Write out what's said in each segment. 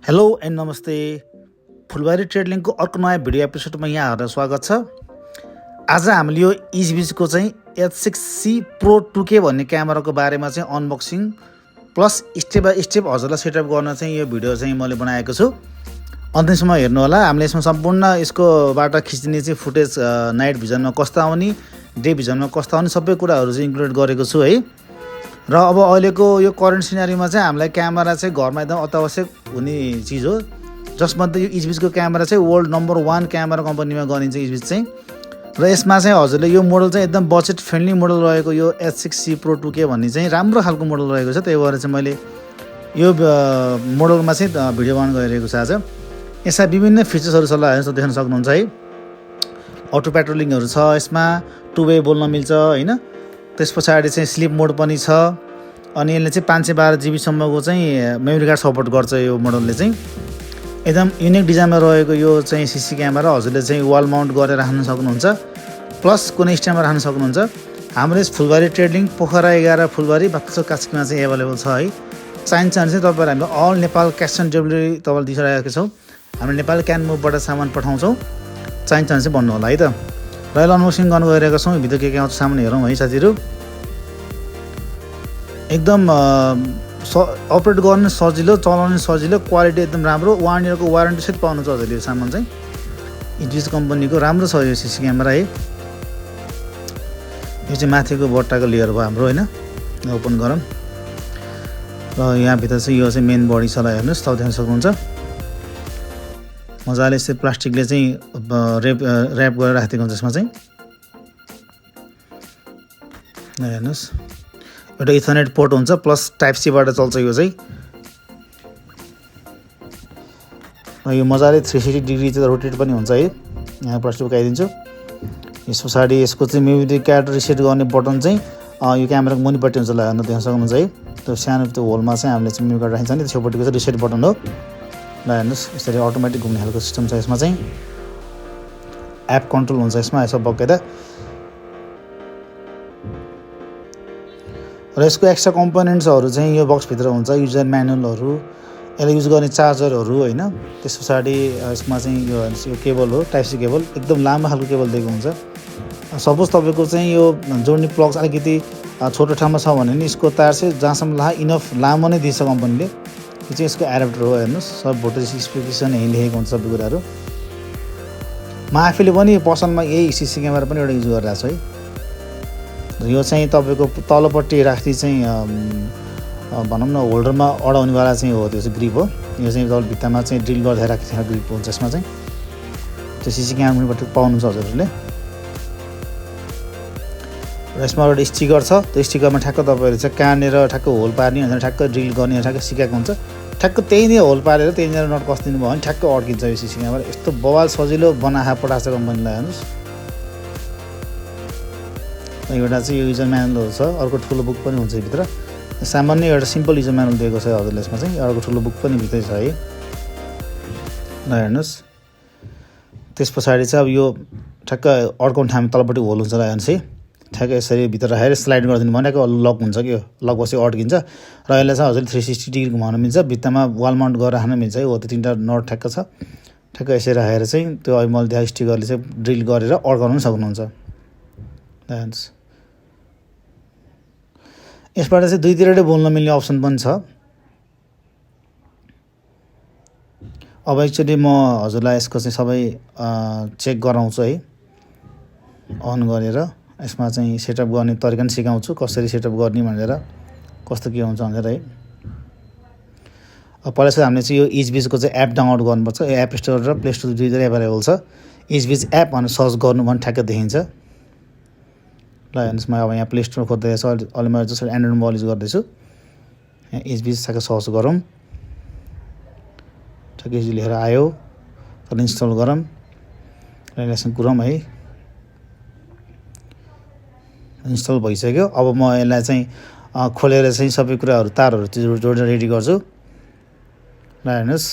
Hello and नमस्ते। फुलबारी ट्रेडलिङको अर्को नयाँ भिडियो एपिसोडमा यहाँहरूलाई स्वागत छ। आज हामीले यो इजबिजको चाहिँ H6C Pro 2K भन्ने क्यामेराको बारेमा चाहिँ unboxing plus step by step हजुरलाई सेटअप गर्न चाहिँ यो भिडियो चाहिँ मैले बनाएको छु। अन्तिमसम्म हेर्नु होला। हामीले यसमा सम्पूर्ण यसकोबाट खिच्ने चाहिँ फुटेज नाइट भिजनमा कस्तो आउने, डे भिजनमा कस्तो आउने सबै कुराहरू चाहिँ इन्क्लुड गरेको छु है। र अब अहिलेको यो करेन्ट सिनारीमा चाहिँ हामीलाई क्यामेरा चाहिँ घरमा एकदम अत्यावश्यक हुने चिज हो। जसमध्ये यो इजबिजको क्यामेरा चाहिँ वर्ल्ड नम्बर 1 क्यामेरा कम्पनीमा गनिन्छ इजबिज चाहिँ। र यसमा चाहिँ हजुरले यो मोडल चाहिँ एकदम बजेट फ्रेन्डली मोडल रहेको यो H6C Pro 2K भन्ने चाहिँ राम्रो खालको मोडल रहेको छ। त्यही भएर चाहिँ मैले यो मोडलमा चाहिँ भिडियो बनाउन गइरहेको छु आज। यसमा विभिन्न फिचर्सहरू छ ल देख्न सक्नुहुन्छ है। अटो पेट्रोलिङहरू छ, यसमा 2 वे बोल्न मिल्छ हैन। त्यस पछाडि चाहिँ स्लिप मोड पनि छ। अनि यसले चाहिँ 512 GB सम्मको चाहिँ मेमोरी कार्ड सपोर्ट गर्छ। यो मोडलले चाहिँ एकदम युनिक डिजाइनमा रहेको यो चाहिँ सीसी क्यामेरा हजुरले चाहिँ वाल माउन्ट गरेर राख्न सक्नुहुन्छ, प्लस कुनै स्ट्यान्डमा राख्न सक्नुहुन्छ। हाम्रो यस फुलबारी ट्रेडलिङ पोखरा 11 फुलबारी बाक्सो कास्कीमा चाहिँ एभाइलेबल छ है। चाहिन्छ भने चाहिँ तपाईँहरू हामीले all Nepal cash on delivery तपाईँले दिइरहेको छौँ। हामीले नेपाल क्यानमुभबाट सामान पठाउँछौँ। चाहिन्छ भने चाहिँ भन्नु होला है त। र अहिले अनबक्सिङ गर्नु गइरहेको छौँ। भित्र के आउँछ सामान हेरौँ है साथीहरू। एकदम अपरेट गर्न सजिलो, चलाउन सजिलो, क्वालिटी एकदम राम्रो, 1 इयरको वारेन्टी सहित पाउनुहुन्छ हजुरले यो सामान चाहिँ। इजबिज कम्पनीको राम्रो छ यो सीसी क्यामेरा है। यो चाहिँ माथिको बट्टाको लेयर भयो हाम्रो होइन। ओपन गरौँ र यहाँभित्र चाहिँ यो चाहिँ मेन बडी छ ल हेर्नुहोस्, तपाईँ देख्न सक्नुहुन्छ। मजाले यस्तै प्लास्टिकले चाहिँ ऱ्याप गरेर राखिदिएको हुन्छ यसमा चाहिँ। हेर्नुहोस् एउटा इथरनेट पोर्ट हुन्छ, प्लस टाइप सीबाट चल्छ यो चाहिँ। यो मजाले 360 डिग्री चाहिँ रोटेट पनि हुन्छ है। यहाँ प्लास्टिक आइदिन्छु। यस पछाडि यसको चाहिँ मेमोरी कार्ड रिसेट गर्ने बटन चाहिँ यो क्यामेराको मुनिपट्टि हुन्छ ल हेर्न देख्न सक्नुहुन्छ है। त्यो सानो त्यो होलमा चाहिँ हामीले चाहिँ मेमोरी कार्ड राखिन्छ नि, त्यसपट्टिको चाहिँ रिसेट बटन हो ल हेर्नुहोस्। यसरी अटोमेटिक घुम्ने खालको सिस्टम छ यसमा चाहिँ। एप कन्ट्रोल हुन्छ यसमा यसो बकाइदा। र यसको एक्स्ट्रा कम्पोनेन्ट्सहरू चाहिँ यो बक्सभित्र हुन्छ। युजर म्यानुअलहरू, यसलाई युज गर्ने चार्जरहरू होइन। त्यस पछाडि यसमा चाहिँ यो केबल हो, टाइप सी केबल, एकदम लामो खालको केबल दिएको हुन्छ। सपोज तपाईँको चाहिँ यो जोड्ने प्लग्स अलिकति छोटो ठाउँमा छ भने नि यसको तार चाहिँ जहाँसम्म इनफ लामो नै दिन्छ कम्पनीले। यो चाहिँ यसको एडाप्टर हो हेर्नुहोस्। सब भोल्टेज स्पेसिफिकेसन यहीँ लेखेको हुन्छ सबै कुराहरू। म आफैले पनि पसलमा यही सीसी क्यामेरा पनि एउटा युज गरिरहेको छु है। यो चाहिँ तपाईँको तलपट्टि राख्ने चाहिँ भनौँ न होल्डरमा अडाउनेवाला चाहिँ हो, त्यो चाहिँ ग्रिप हो। यो चाहिँ तल भित्तामा चाहिँ ड्रिल गर्दै राख्ने ग्रिप हुन्छ यसमा चाहिँ। त्यो सीसी क्यामेराबाट पाउनुहुन्छ हजुरहरूले। र यसमा एउटा स्टिकर छ। त्यो स्टिकरमा ठ्याक्क तपाईँहरू चाहिँ कहाँनिर ठ्याक्क होल पार्ने भनेर ठ्याक्क ड्रिल गर्ने ठ्याक्क सिकाएको हुन्छ। ठ्याक्क त्यही नै होल पारेर त्यहीँनिर नट कस्दिनु भयो भने ठ्याक्क अड्किन्छ यो सीसी क्यामेरा। यस्तो बवाल सजिलो बनाहा पठाएको छ कम्पनीलाई हेर्नुहोस्। एउटा चाहिँ यो युजर म्यानुअलहरू छ। अर्को ठुलो बुक पनि हुन्छ भित्र। सामान्य एउटा सिम्पल युजर म्यानुअल दिएको छ हजुरले यसमा चाहिँ। अर्को ठुलो बुक पनि भित्रै छ है ल हेर्नुहोस्। त्यस पछाडि चाहिँ अब यो ठ्याक्क अड्काउने ठाउँमा तलपट्टि होल हुन्छ ल हेर्नुहोस् है। ठ्याक्क यसरी भित्र राखेर स्लाइड गरिदिनु भनेको लक हुन्छ कि लक बसी अड्किन्छ। र यसलाई चाहिँ हजुरले 360 डिग्री घुमाउन मिल्छ। भित्तामा वाल माउन्ट गरेर राख्न मिल्छ है। हो त्यो 3टा नट ठ्याक्क छ। ठ्याक्क यसरी राखेर चाहिँ त्यो अहिले मैले देखाएको स्टिकरले चाहिँ ड्रिल गरेर अड्काउन पनि सक्नुहुन्छ हेर्नुहोस्। यसबाट चाहिँ दुईतिरैबाट बोल्न मिल्ने अप्सन पनि छ। अब एक्चुअली म हजुरलाई यसको चाहिँ सबै चेक गराउँछु है अन गरेर। यसमा चाहिँ सेटअप गर्ने तरिका पनि सिकाउँछु, कसरी सेटअप गर्ने भनेर, कस्तो के हुन्छ भनेर है। अब पहिला चाहिँ हामीले चाहिँ यो इजबिजको चाहिँ एप डाउनलोड गर्नुपर्छ। यो एप स्टोर र प्ले स्टोर दुईवटै एभाइलेबल छ। इजबिज एप भनेर सर्च गर्नु भने ठ्याक्क देखिन्छ ल हेर्नुहोस्। म अब यहाँ प्ले स्टोर खोज्दैछु। अहिले मैले जसरी एन्ड्रोइड मोबाइल युज गर्दैछु। यहाँ इजबिज ठ्याक्क सर्च गरौँ। ठ्याक्क इजी लेखेर आयो। तर इन्स्टल गरौँ र यसमा कुरौँ है। इन्स्टल भइसक्यो। अब म यसलाई चाहिँ खोलेर चाहिँ सबै कुराहरू तारहरू जोडेर रेडी गर्छु ल हेर्नुहोस्।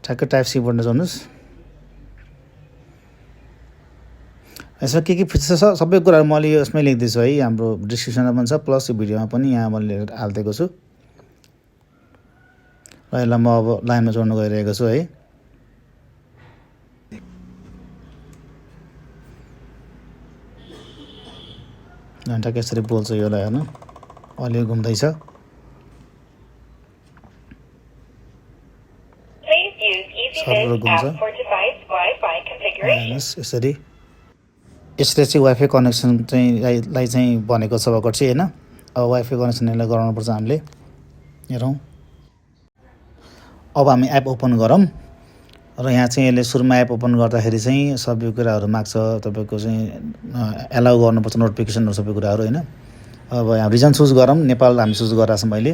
ठ्याक्क टाइप सी बटन जोड्नुहोस्। यसमा के फिचर्स छ सबै कुराहरू मैले यसमै लेख्दैछु है। हाम्रो डिस्क्रिप्सनमा पनि छ, प्लस यो भिडियोमा पनि यहाँ मैले हालिदिएको छु। र यसलाई म अब लाइनमा जोड्न गइरहेको छु है। घन्टा कसरी बोल्छ योलाई हेर्नु, अलि घुम्दैछ। सर्भर घुम्छ यसरी। यसले चाहिँ वाइफाई कनेक्सन लाई चाहिँ भनेको छ भर्खर चाहिँ होइन। अब वाइफाई कनेक्सन यसलाई गराउनुपर्छ हामीले। हेरौँ, अब हामी एप ओपन गरौँ र यहाँ चाहिँ यसले सुरुमा एप ओपन गर्दाखेरि चाहिँ सबै कुराहरू माग्छ, तपाईँको चाहिँ एलाउ गर्नुपर्छ नोटिफिकेसनहरू सबै कुराहरू होइन। अब यहाँ रिजन चुज गरौँ, नेपाल हामी चुज गरेको छु मैले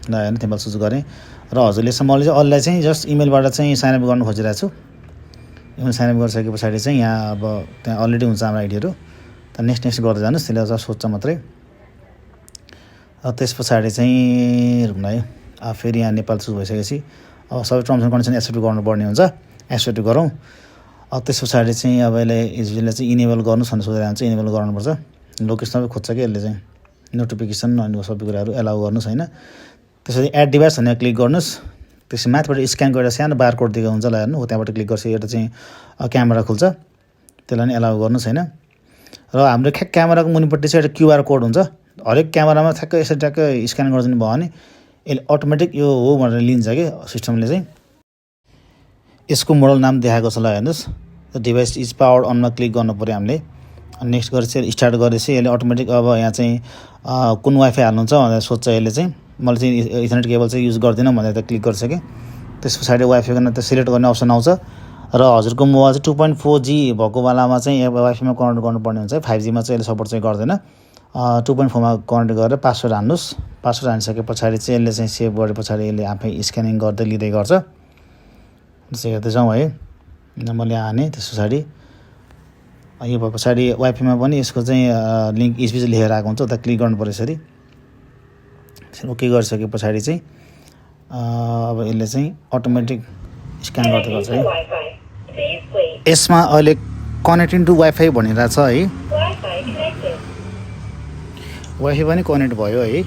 ल होइन, नेपाल चुज गरेँ। र हजुरले मैले चाहिँ अरूलाई चाहिँ जस्ट इमेलबाट चाहिँ साइनअप गर्नु खोजिरहेको छु। इमेल साइनअप गरिसके पछाडि चाहिँ यहाँ अब त्यहाँ अलरेडी हुन्छ हाम्रो आइडीहरू, त नेक्स्ट गर्दै जानुहोस्, त्यसले चाहिँ सोध्छ मात्रै। त्यस पछाडि चाहिँ रुम है, फेरि यहाँ नेपाल चुज भइसकेपछि अब सबै टर्म्स एन्ड कन्डिसन एक्सेप्ट गर्नुपर्ने हुन्छ, एक्सेप्ट गरौँ। त्यस पछाडि चाहिँ अब यसले चाहिँ इनेबल गर्नुहोस् भनेर सोधेर हुन्छ, इनेबल गर्नुपर्छ। लोकेसनमा खोज्छ कि यसले चाहिँ नोटिफिकेसन अनि सबै कुराहरू एलाउ गर्नुहोस् होइन। त्यसपछि एड डिभाइस भनेर क्लिक गर्नुहोस्। त्यसपछि माथिबाट स्क्यान गरेर सानो बारकोड दिएको हुन्छ ल हेर्नु, हो त्यहाँबाट क्लिक गर्छ, एउटा चाहिँ क्यामेरा खुल्छ, त्यसलाई नि एलाउ गर्नुहोस् होइन। र हाम्रो क्यामेराको मुनिपट्टि चाहिँ एउटा क्युआर कोड हुन्छ, हरेक क्यामेरामा ठ्याक्कै यसरी ठ्याक्कै स्क्यान गरिदिनु भयो भने यसले अटोमेटिक यो हो भनेर लिन्छ कि सिस्टमले चाहिँ। यसको मोडल नाम देखाएको छ ल हेर्नुहोस्, डिभाइस इज पावर्ड अनमा क्लिक गर्नु पऱ्यो हामीले। नेक्स्ट गरेपछि स्टार्ट गरेपछि यसले अटोमेटिक अब यहाँ चाहिँ कुन वाइफाई हाल्नुहुन्छ भनेर सोध्छ यसले चाहिँ। मैले चाहिँ इथरनेट केबल चाहिँ युज गर्दिनँ भनेर त क्लिक गरिसकेँ। त्यस पछाडि वाइफाई गर्न त सिलेक्ट गर्ने अप्सन आउँछ र हजुरको मोबाइल चाहिँ 2.4G भएको बेलामा चाहिँ वाइफाईमा कनेक्ट गर्नुपर्ने हुन्छ है। 5G मा चाहिँ यसले सपोर्ट चाहिँ गर्दैन। 2.4 मा कनेक्ट गरेर पासवर्ड हान्नुहोस्। पासवर्ड हानिसके पछाडि चाहिँ यसले चाहिँ सेभ गरे पछाडि यसले आफै स्क्यानिङ गर्दै लिँदै गर्छ। त्यसै हेर्दै जाउँ है, मैले हानेँ। त्यस पछाडि यो भए पछाडि वाइफाईमा पनि यसको चाहिँ लिङ्क स्पेस लेखेर आएको हुन्छ, उता क्लिक गर्नु पर्यो यसरी। ओके गरिसके पछाडि चाहिँ अब यसले चाहिँ अटोमेटिक स्क्यान गर्दै गर्छ है। यसमा अहिले कनेक्टिङ टु वाइफाई भनिरहेको छ है, वाइफाई पनि कनेक्ट भयो है।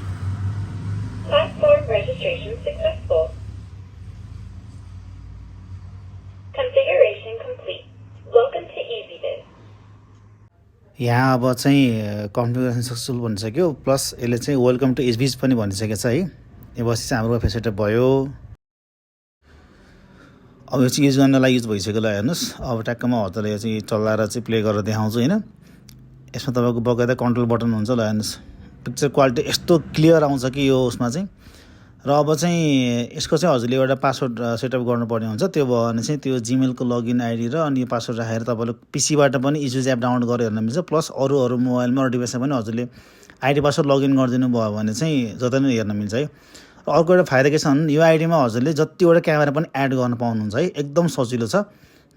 यहाँ अब चाहिँ कन्फिगरेसन सक्सेसफुल भनिसक्यो, प्लस यसले चाहिँ वेलकम टु एचबिज पनि भनिसकेको छ है। यो बसी चाहिँ हाम्रो वाइफाई सेटअप भयो। अब यो चाहिँ युज गर्नलाई युज भइसक्यो ल हेर्नुहोस्। अब ट्याक्कमा हजुरले यो चाहिँ चलाएर चाहिँ प्ले गरेर देखाउँछु होइन। यसमा तपाईँको बकाइदा कन्ट्रोल बटन हुन्छ ल हेर्नुहोस्। पिक्चर क्वालिटी यस्तो क्लियर आउँछ कि यो उसमा चाहिँ। र अब चाहिँ यसको चाहिँ हजुरले एउटा पासवर्ड सेटअप गर्नुपर्ने हुन्छ। त्यो भयो भने चाहिँ त्यो जिमेलको लगइन आइडी र अनि यो पासवर्ड राखेर तपाईँले पिसीबाट पनि इजुज एप डाउनलोड गरेर हेर्न मिल्छ। प्लस अरू मोबाइलमा अरू डिभाइसमा पनि हजुरले आइडी पासवर्ड लगइन गरिदिनु भयो भने चाहिँ जता नै हेर्न मिल्छ है। र अर्को एउटा फाइदा के छ भने यो आइडीमा हजुरले जतिवटा क्यामेरा पनि एड गर्न पाउनुहुन्छ है, एकदम सजिलो छ।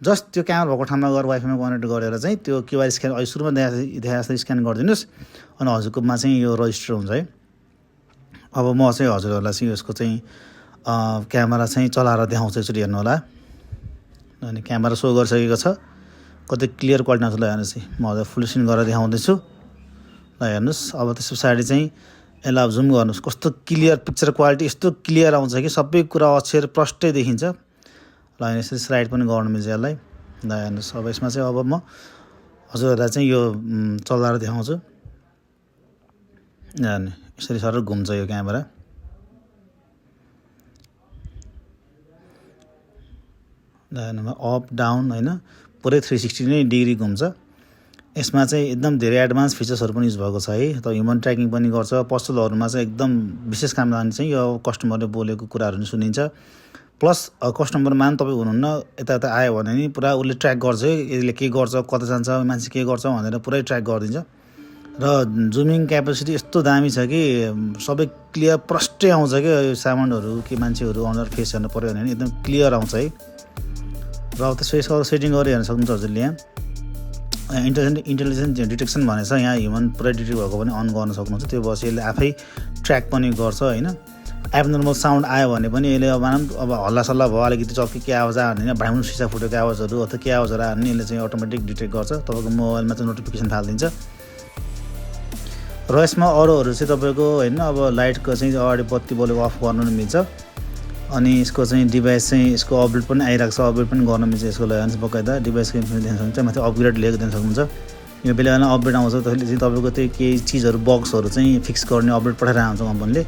जस्ट त्यो क्यामेरा भएको ठाउँमा गएर वाइफाईमा कनेक्ट गरेर चाहिँ त्यो क्युआर स्क्यान अहिले सुरुमा देखाए जस्तो स्क्यान गरिदिनुहोस् अनि हजुरकोमा चाहिँ यो रजिस्टर हुन्छ है। अब म चाहिँ हजुरहरूलाई चाहिँ यसको चाहिँ क्यामेरा चाहिँ चलाएर देखाउँछु, यसरी हेर्नु होला। अनि क्यामेरा सो गरिसकेको छ, कति क्लियर क्वालिटी आउँछ ल हेर्नुहोस् है। म हजुर फुल स्क्रिन गरेर देखाउँदैछु ल हेर्नुहोस्। अब त्यस पछाडि चाहिँ यसलाई अब जुम गर्नुहोस्, कस्तो क्लियर पिक्चर क्वालिटी यस्तो क्लियर आउँछ कि सबै कुरा अक्षर प्रष्टै देखिन्छ ल। यसरी स्लाइड पनि गर्नु मिल्छ यसलाई ल हेर्नुहोस्। अब यसमा चाहिँ अब म हजुरहरूलाई चाहिँ यो चलाएर देखाउँछु हेर्नु, यसरी सर घुम्छ यो क्यामेरा हेर्नुमा अप डाउन होइन, पुरै 360 नै डिग्री घुम्छ। यसमा चाहिँ एकदम धेरै एडभान्स फिचर्सहरू पनि युज भएको छ है। त ह्युमन ट्र्याकिङ पनि गर्छ। पसलहरूमा चाहिँ एकदम विशेष काम लाग्ने चाहिँ यो कस्टमरले बोलेको कुराहरू पनि सुनिन्छ। प्लस कस्टमरमा पनि तपाईँ हुनुहुन्न यता आयो भने नि पुरा उसले ट्र्याक गर्छ, यसले के गर्छ, कता जान्छ, मान्छे के गर्छ भनेर पुरै ट्र्याक गरिदिन्छ। र जुमिङ क्यापेसिटी यस्तो दामी छ कि सबै क्लियर प्रष्टै आउँछ क्या। यो सामानहरू के मान्छेहरू अनुहार फेस हेर्नु पऱ्यो भने एकदम क्लियर आउँछ है। र अब त्यसो यसको सेटिङ गरेर हेर्न सक्नुहुन्छ हजुरले। यहाँ इन्टेलिजेन्ट डिटेक्सन भनेछ, यहाँ ह्युमन पुरै डिटेक्ट भएको पनि अन गर्न सक्नुहुन्छ। त्यो भएपछि यसले आफै ट्र्याक पनि गर्छ होइन। एबनर्मल साउन्ड आयो भने पनि यसले अब हल्लासल्ला भयो, अलिकति चक्की के आवाज आयो भने भाइमु सिसा फुटेको आवाजहरू अथवा के आवाजहरू आयो भने यसले चाहिँ अटोमेटिक डिटेक्ट गर्छ, तपाईँको मोबाइलमा चाहिँ नोटिफिकेसन फालिदिन्छ। र यसमा अरूहरू चाहिँ तपाईँको होइन अब लाइटको चाहिँ अगाडि बत्ती बोलेको अफ गर्नु नि मिल्छ। अनि यसको चाहिँ डिभाइस चाहिँ यसको अपडेट पनि आइरहेको छ अपडेट पनि गर्न मिल्छ यसको लागि बकाइदा डिभाइसको इन्फर्मेसन देख्न सक्नुहुन्छ माथि अपग्रेड लेखेको देख्न सक्नुहुन्छ यो बेला बेला अपडेट आउँछ त्यसले चाहिँ तपाईँको त्यो केही चिजहरू बक्सहरू चाहिँ फिक्स गर्ने अपडेट पठाइरहेको हुन्छ कम्पनीले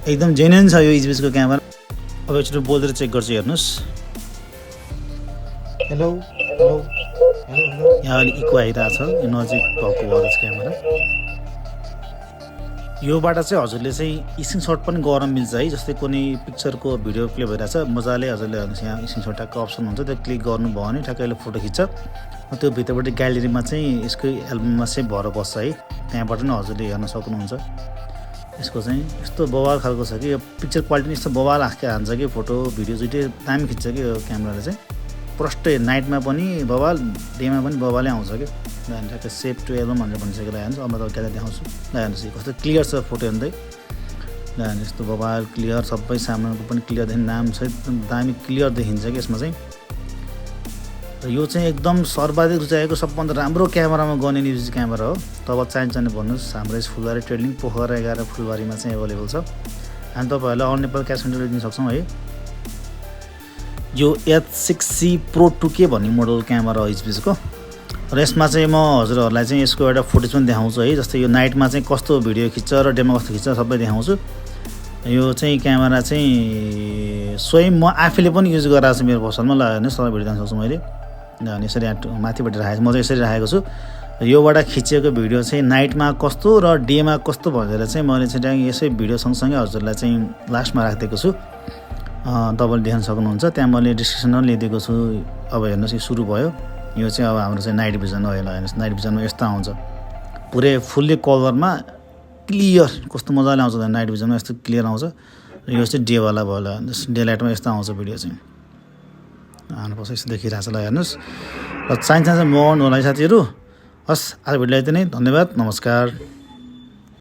एकदम जेन्युन छ यो इजबिसको क्यामेरा अब एकचोटि बोलेर चेक गर्छु हेर्नुहोस् हेलो हेलो हेलो यहाँ अलिक इको आइरहेको छ यो नजिक भएको भएर क्यामेरा योबाट चाहिँ हजुरले चाहिँ स्क्रिनसट पनि गर्न मिल्छ है जस्तै कुनै पिक्चरको भिडियो प्ले भइरहेछ मजाले हजुरले हेर्नुहोस् यहाँ स्क्रिनसट ट्यागको अप्सन हुन्छ त्यो क्लिक गर्नुभयो भने ठ्याक्कैले फोटो खिच्छ त्यो भित्रपट्टि ग्यालेरीमा चाहिँ यसको एल्बममा चाहिँ भएर बस्छ है त्यहाँबाट नै हजुरले हेर्न सक्नुहुन्छ यसको चाहिँ यस्तो बवाल खालको छ कि यो पिक्चर क्वालिटी पनि यस्तो बवाल हान्छ कि फोटो भिडियो दुइटै दामी खिच्छ कि यो क्यामेराले चाहिँ प्रष्टै नाइटमा पनि बवाल डेमा पनि बवालै आउँछ कि ठ्याक्कै सेभ टु एल्बम भनेर भनिसकेर हेर्नुहोस् अब म त क्यामेरा देखाउँछु हेर्नुहोस् कस्तो क्लियर छ फोटो हेर्दै हेर्नुहोस् यस्तो बवाल क्लियर सबै सामानको पनि क्लियर देखि नाम छ एकदम दामी क्लियर देखिन्छ कि यसमा चाहिँ र यो चाहिँ एकदम सर्वाधिक रुचाएको सबभन्दा राम्रो क्यामेरामा गर्ने न्युज क्यामेरा हो तब चाहिन्छ भने भन्नुहोस् हाम्रो यस फुलबारी ट्रेडिङ पोखरा 11 फुलबारीमा चाहिँ एभाइलेबल छ हामी तपाईँहरूलाई all Nepal cash on delivery दिन सक्छौँ है यो H6C Pro 2K भन्ने मोडल क्यामेरा हो एचपीको र यसमा चाहिँ म हजुरहरूलाई चाहिँ यसको एउटा फुटेज पनि देखाउँछु है जस्तै यो नाइटमा चाहिँ कस्तो भिडियो खिच्छ र डेमा कस्तो खिच्छ सबै देखाउँछु यो चाहिँ क्यामेरा चाहिँ स्वयं म आफैले पनि युज गरिरहेको छु मेरो पसलमा ल हेर्नुहोस् तपाईँ भिडियो देख्न सक्छु मैले अनि यसरी माथिबाट राखेको म चाहिँ यसरी राखेको छु योबाट खिचेको भिडियो चाहिँ नाइटमा कस्तो र डेमा कस्तो भनेर चाहिँ मैले चाहिँ यसै भिडियो सँगसँगै हजुरलाई चाहिँ लास्टमा राखिदिएको छु तपाईँले देख्न सक्नुहुन्छ त्यहाँ मैले डिस्क्रिप्सनमा लेखिदिएको छु अब हेर्नुहोस् यो सुरु भयो यो चाहिँ अब हाम्रो चाहिँ नाइट भिजन हो हेर्नुहोस् नाइट भिजनमा यस्तो आउँछ पुरै फुल्ली कभरमा क्लियर कस्तो मजाले आउँछ नाइट भिजनमा यस्तो क्लियर आउँछ र यो चाहिँ डेवाला भयो हेर्नुहोस् डे लाइटमा यस्तो आउँछ भिडियो चाहिँ हाल्नुपर्छ यस्तो देखिरहेको छ ल हेर्नुहोस् र चाहिन्छ मगाउनु होला साथीहरू हस् आज भिडियो यति नै धन्यवाद नमस्कार